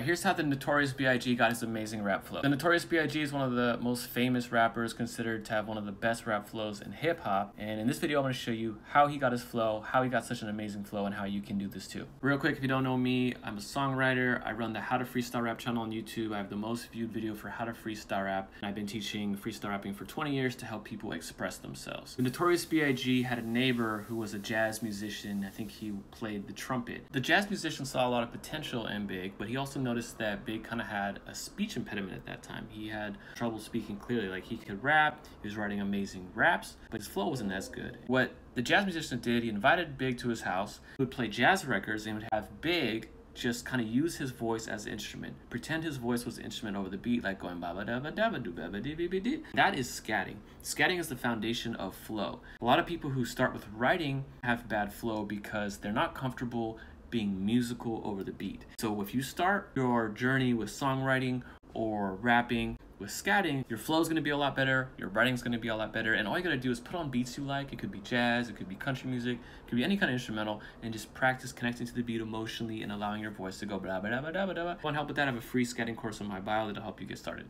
here's how the Notorious B.I.G. got his amazing rap flow. The Notorious B.I.G. is one of the most famous rappers, considered to have one of the best rap flows in hip hop. And in this video, I'm going to show you how he got his flow, how he got such an amazing flow, and how you can do this too. Real quick, if you don't know me, I'm a songwriter. I run the How to Freestyle Rap channel on YouTube. I have the most viewed video for how to freestyle rap. And I've been teaching freestyle rapping for 20 years to help people express themselves. The Notorious B.I.G. had a neighbor who was a jazz musician. I think he played the trumpet. The jazz musician saw a lot of potential in Big, but he also noticed that Big kind of had a speech impediment at that time. He had trouble speaking clearly. Like, he could rap, he was writing amazing raps, but his flow wasn't as good. What the jazz musician did, he invited Big to his house, he would play jazz records, and would have Big just kind of use his voice as an instrument. Pretend his voice was the instrument over the beat, like going ba ba da ba da ba do ba ba dee bee bee dee. That is scatting. Scatting is the foundation of flow. A lot of people who start with writing have bad flow because they're not comfortable being musical over the beat. So if you start your journey with songwriting or rapping with scatting, your flow is going to be a lot better, your writing is going to be a lot better, and all you got to do is put on beats you like. It could be jazz, it could be country music, it could be any kind of instrumental, and just practice connecting to the beat emotionally and allowing your voice to go blah blah blah blah blah blah. Want help with that? I have a free scatting course in my bio that'll help you get started.